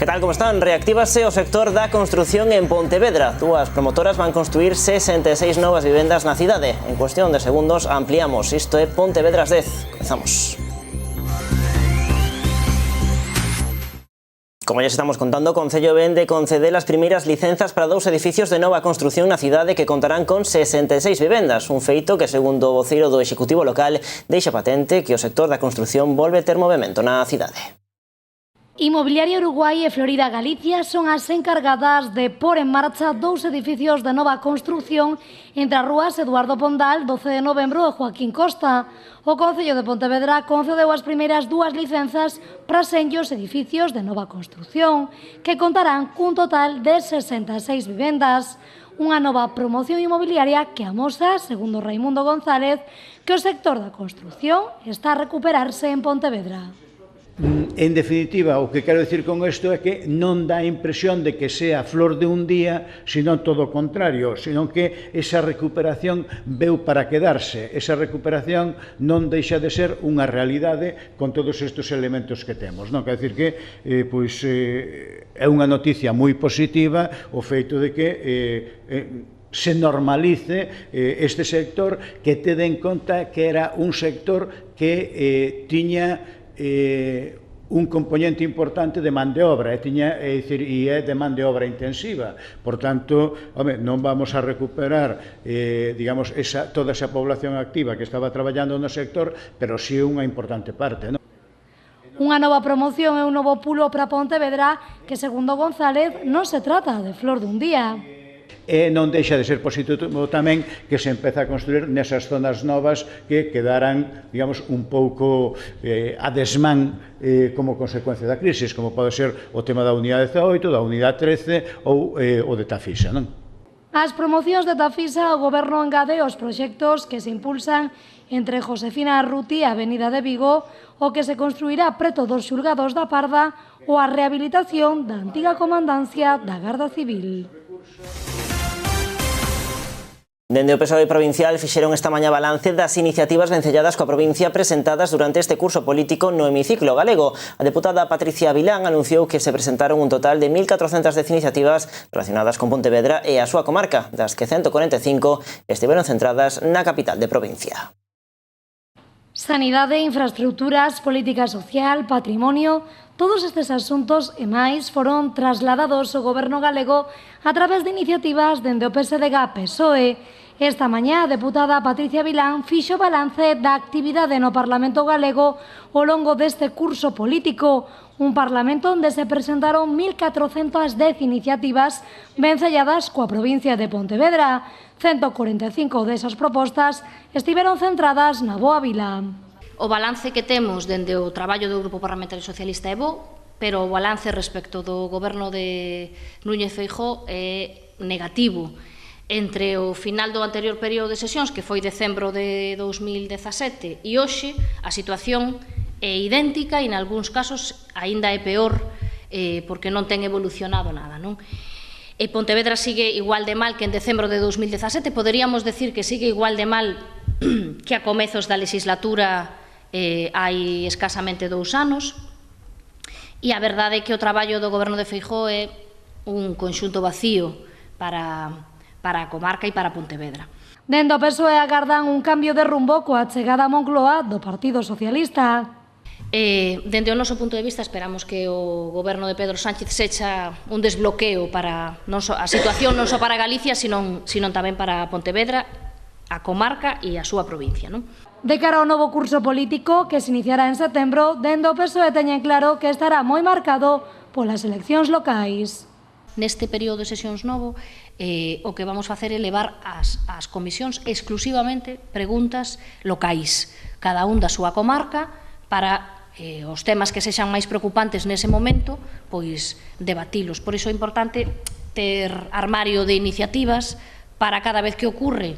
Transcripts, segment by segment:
Que tal, como están? Reactívase o sector da construción en Pontevedra. Dúas promotoras van construir 66 novas vivendas na cidade. En cuestión de segundos ampliamos. Isto é Pontevedras 10. Comezamos. Como ya estamos contando, o Concello ven de conceder as primeiras licenzas para 2 edificios de nova construción na cidade que contarán con 66 vivendas. Un feito que, segundo o voceiro do Executivo local, deixa patente que o sector da construción volve ter movimento na cidade. Inmobiliaria Uruguai e Florida Galicia son as encargadas de pôr en marcha 2 edificios de nova construción entre as rúas Eduardo Pondal, 12 de novembro e Joaquín Costa. O Concello de Pontevedra concedeu as primeiras 2 licenzas para senllos edificios de nova construción, que contarán cun total de 66 vivendas. Unha nova promoción inmobiliaria que amosa, segundo Raimundo González, que o sector da construción está a recuperarse en Pontevedra. En definitiva, o que quero dicir con isto é que non dá a impresión de que sea flor de un día, sino todo o contrario, sino que esa recuperación veu para quedarse. Esa recuperación non deixa de ser unha realidade con todos estes elementos que temos. Non? Quer dicir que é unha noticia moi positiva o feito de que se normalice este sector, que tede en conta que era un sector que tiña un componente importante de man de obra, e é de man de obra intensiva. Por tanto, non vamos a recuperar digamos, toda esa población activa que estaba traballando no sector, pero sí unha importante parte, non? Unha nova promoción e un novo pulo para Pontevedra que, segundo González, non se trata de flor dun día. E non deixa de ser positivo tamén que se empeza a construir nesas zonas novas que quedaran, digamos, un pouco a desmán como consecuencia da crise, como pode ser o tema da unidade 18, da unidade 13 ou o de Tafisa, non? As promocións de Tafisa, o Goberno engade os proxectos que se impulsan entre Josefina Arruti e a Avenida de Vigo, o que se construirá preto dos xulgados da Parda ou a rehabilitación da antiga comandancia da Garda Civil. Dende o PSOE provincial fixeron esta mañá balance das iniciativas vencelladas coa provincia presentadas durante este curso político no hemiciclo galego. A deputada Patricia Vilán anunciou que se presentaron un total de 1.410 iniciativas relacionadas con Pontevedra e a súa comarca, das que 145 estiveron centradas na capital de provincia. Sanidade, infraestructuras, política social, patrimonio, todos estes asuntos e máis foron trasladados ao Goberno galego a través de iniciativas dende o PSDG-PSOE. Esta mañá, a deputada Patricia Vilán fixo balance da actividade no Parlamento galego ao longo deste curso político, un Parlamento onde se presentaron 1.410 iniciativas vencelladas coa provincia de Pontevedra. 145 desas propostas estiveron centradas na boa vila. O balance que temos dende o traballo do Grupo Parlamentario Socialista é bo, pero o balance respecto do goberno de Núñez Feijóo é negativo. Entre o final do anterior período de sesións, que foi decembro de 2017, e hoxe, a situación é idéntica e, en algúns casos, aínda é peor, porque non ten evolucionado nada, non? E Pontevedra sigue igual de mal que en decembro de 2017. Poderíamos decir que sigue igual de mal que a comezos da legislatura hai escasamente 2 anos. E a verdade é que o traballo do Goberno de Feijóo é un conxunto vacío para a comarca e para Pontevedra. Dende o PSOE agardan un cambio de rumbo coa chegada a Moncloa do Partido Socialista. Dende o noso punto de vista, esperamos que o goberno de Pedro Sánchez sexa un desbloqueo para a situación non só para Galicia, sino tamén para Pontevedra, a comarca e a súa provincia, non? De cara ao novo curso político que se iniciará en setembro, dende o PSOE teñen claro que estará moi marcado polas eleccións locais. Neste período de sesións novo, o que vamos facer é levar ás comisións exclusivamente preguntas locais, cada un da súa comarca, para os temas que sexan máis preocupantes nese momento, pois debatilos. Por iso é importante ter armario de iniciativas para cada vez que ocurre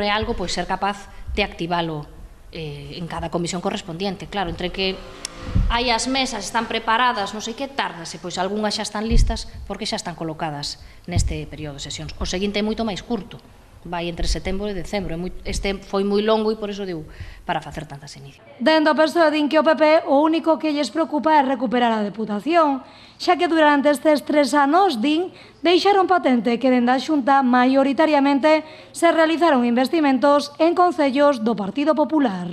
algo, pois ser capaz de activalo en cada comisión correspondiente. Claro, entre que hai as mesas, están preparadas, non sei que, tárdase, pois algunhas xa están listas porque xa están colocadas neste período de sesións. O seguinte é moito máis curto, vai entre setembro e decembro. Este foi moi longo e por iso digo, para facer tantas iniciativas. Dentro do PSOE din que o PP o único que lles preocupa é recuperar a Deputación, xa que durante estes 3 anos, din, deixaron patente que dende a Xunta maioritariamente se realizaron investimentos en concellos do Partido Popular.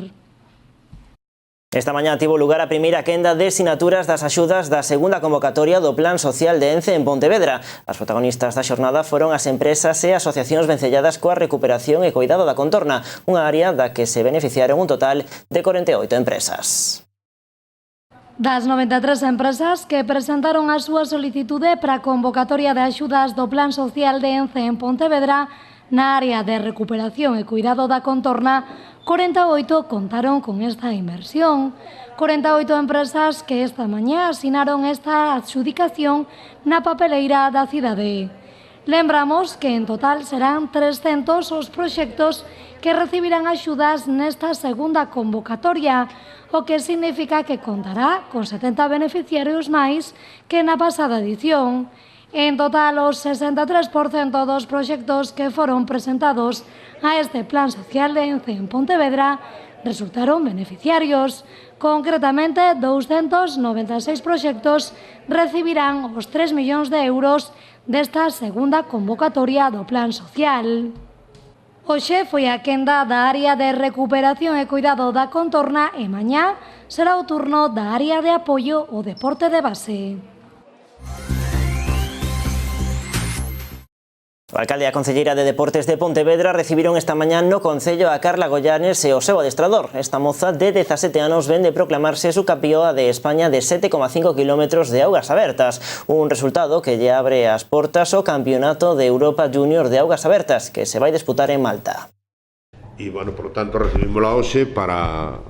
Esta mañá tivo lugar a primeira quenda de sinaturas das axudas da segunda convocatoria do Plan Social de ENCE en Pontevedra. As protagonistas da xornada foron as empresas e asociacións vencelladas coa recuperación e coidado da contorna, unha área da que se beneficiaron un total de 48 empresas. Das 93 empresas que presentaron a súa solicitude para a convocatoria de axudas do Plan Social de ENCE en Pontevedra, na área de recuperación e cuidado da contorna, 48 contaron con esta inversión. 48 empresas que esta mañá asinaron esta adxudicación na papeleira da cidade. Lembramos que en total serán 300 os proxectos que recibirán axudas nesta segunda convocatoria, o que significa que contará con 70 beneficiarios máis que na pasada edición. En total, os 63% dos proxectos que foron presentados a este Plan Social de ENCE en Pontevedra resultaron beneficiarios. Concretamente, 296 proxectos recibirán os 3 millóns de euros desta segunda convocatoria do Plan Social. Hoxe foi a quenda da área de recuperación e cuidado da contorna e mañá será o turno da área de apoio ao deporte de base. O alcalde e a concelleira de Deportes de Pontevedra recibiron esta mañá no Concello a Carla Goyanes e o seu adestrador. Esta moza de 17 anos vende proclamarse subcampeoa de España de 7,5 kilómetros de augas abertas, un resultado que lle abre as portas ao Campeonato de Europa Junior de augas abertas, que se vai disputar en Malta. E, bueno, por lo tanto, recibímola hoxe para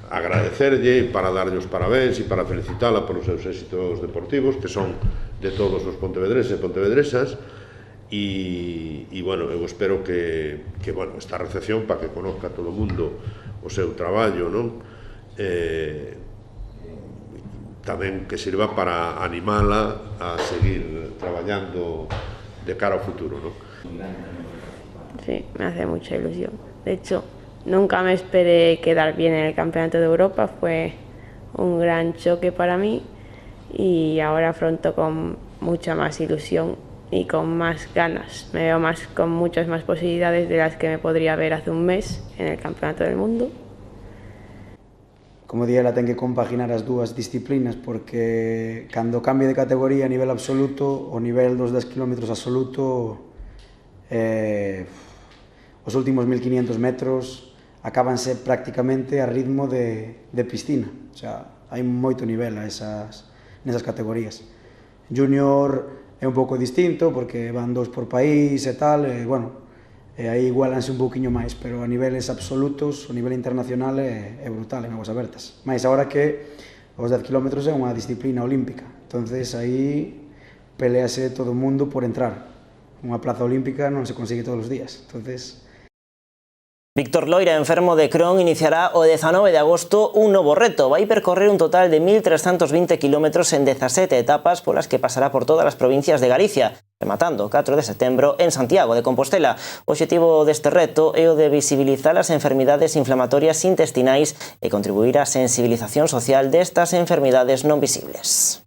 agradecerlle, para darlle os parabéns e para felicitala polos seus éxitos deportivos, que son de todos os pontevedreses e pontevedresas. E bueno, eu espero que bueno, esta recepción para que conozca todo o mundo o seu traballo, non? Tamén que sirva para animala a seguir traballando de cara ao futuro, non? Sí, me hace mucha ilusión. De hecho, nunca me esperé quedar bien en el Campeonato de Europa, fue un gran choque para mí y ahora afronto con mucha más ilusión y con más ganas. Me veo con muchas más posibilidades de las que me podría ver hace un mes en el Campeonato del Mundo. Como día, ela ten que compaginar as dúas disciplinas porque cando cambie de categoría a nivel absoluto, o nivel dos 10 km absoluto, os últimos 1500 metros acábanse prácticamente a ritmo de piscina. O sea, hai moito nivel nesas categorías. Junior é un pouco distinto porque van 2 por país e tal, e, bueno, aí igualanse un pouquiño máis, pero a niveles absolutos, o nivel internacional é brutal en augas abertas. Mais agora que os 10 km é unha disciplina olímpica, entonces aí pelease todo o mundo por entrar. Unha plaza olímpica non se consigue todos os días, entonces... Víctor Loira, enfermo de Crohn, iniciará o 19 de agosto un novo reto. Vai percorrer un total de 1.320 kilómetros en 17 etapas polas que pasará por todas as provincias de Galicia, rematando o 4 de setembro en Santiago de Compostela. O obxectivo deste reto é o de visibilizar as enfermidades inflamatorias intestinais e contribuir á sensibilización social destas enfermidades non visibles.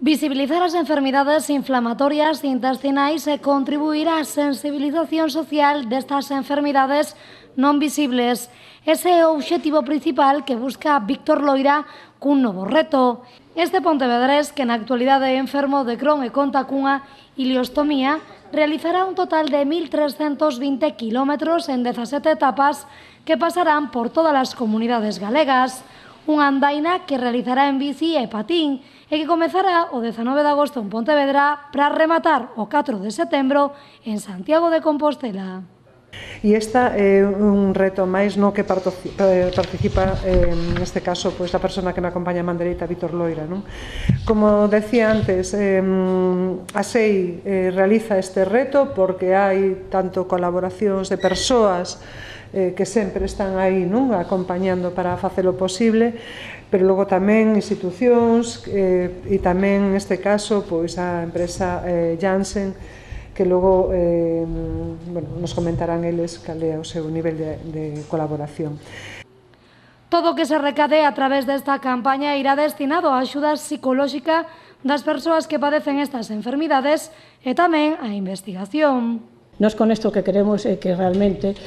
Visibilizar as enfermidades inflamatorias intestinais e contribuir á sensibilización social destas enfermidades non visibles. Ese é o obxectivo principal que busca Víctor Loira cun novo reto. Este pontevedrés, que na actualidade é enfermo de Crohn e conta cunha iliostomía, realizará un total de 1.320 kilómetros en 17 etapas que pasarán por todas as comunidades galegas. Unha andaina que realizará en bici e patín e que comezará o 19 de agosto en Pontevedra para rematar o 4 de setembro en Santiago de Compostela. E esta é un reto máis no que participa, neste caso, a persona que me acompaña a man dereita, Víctor Loira. Como decía antes, a SEI realiza este reto porque hai tanto colaboracións de persoas que sempre están aí acompañando para facelo posible, pero logo tamén institucións e tamén neste caso a empresa Janssen, que que logo nos comentarán eles cal é o seu nivel de colaboración. Todo o que se recade a través desta campaña irá destinado á axuda psicolóxica das persoas que padecen estas enfermidades e tamén á investigación. Nós con isto que queremos é que realmente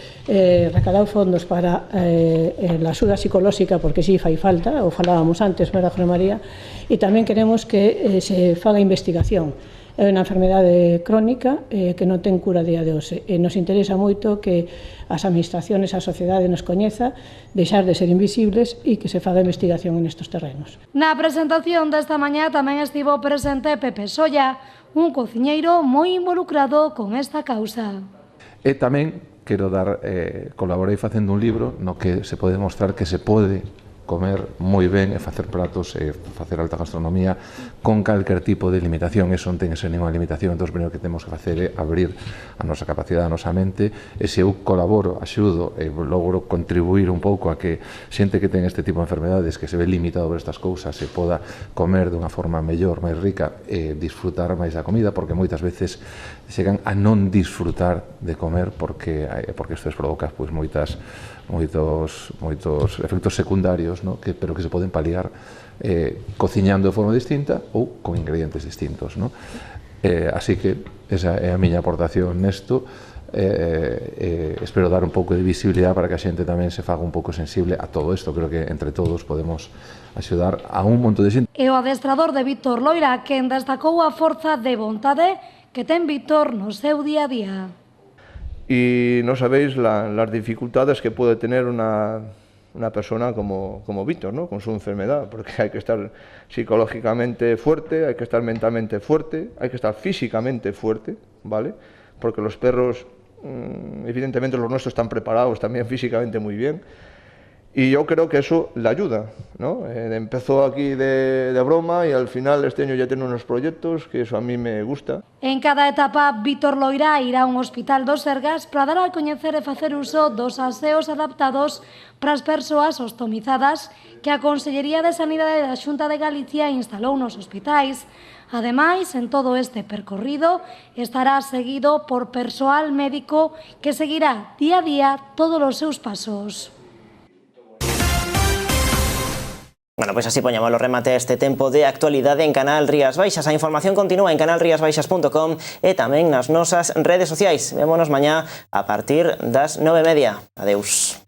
recaudar fondos para a axuda psicolóxica, porque si fai falta, o falábamos antes, verdad, José María, e tamén queremos que se faga investigación. É unha enfermedade crónica que non ten cura a día de hoxe. E nos interesa moito que as administraciones, a sociedade nos coñeza, deixar de ser invisibles e que se faga investigación nestes terrenos. Na presentación desta mañá tamén estivo presente Pepe Solla, un cociñeiro moi involucrado con esta causa. E tamén quero colaborei facendo un libro no que se pode mostrar que se pode comer moi ben e facer pratos e facer alta gastronomía con calquer tipo de limitación. Eso non ten que ser ninguna limitación, entón o primeiro que temos que facer é abrir a nosa capacidade, a nosa mente, e se eu colaboro, axudo e logro contribuir un pouco a que xente que ten este tipo de enfermedades, que se ve limitado por estas cousas, se poda comer dunha forma mellor, máis rica e disfrutar máis da comida, porque moitas veces chegan a non disfrutar de comer porque isto provoca moitos efectos secundarios, ¿no? Pero que se poden paliar cociñando de forma distinta ou con ingredientes distintos, ¿no? Así que esa é a miña aportación nesto. Espero dar un pouco de visibilidade para que a xente tamén se faga un pouco sensible a todo isto. Creo que entre todos podemos axudar a un montón de xente. E o adestrador de Víctor Loira, quen destacou a forza de vontade que ten Víctor no seu día a día. Y no sabéis las dificultades que puede tener una persona como Víctor, ¿no? Con su enfermedad, porque hay que estar psicológicamente fuerte, hay que estar mentalmente fuerte, hay que estar físicamente fuerte, ¿vale? Porque los perros, evidentemente los nuestros están preparados también físicamente muy bien, y yo creo que eso le ayuda, ¿no? Empezó aquí de broma y al final este año ya tiene unos proyectos que eso a mí me gusta. En cada etapa, Víctor Loira irá a un hospital do Sergas para dar a coñecer e facer uso dos aseos adaptados para as persoas ostomizadas que a Consellería de Sanidade da Xunta de Galicia instalou nos hospitais. Ademais, en todo este percorrido estará seguido por persoal médico que seguirá día a día todos os seus pasos. Bueno, pois así poñamos o remate a este tempo de actualidade en Canal Rías Baixas. A información continúa en canalriasbaixas.com e tamén nas nosas redes sociais. Vémonos mañá a partir das 9:30. Adeus.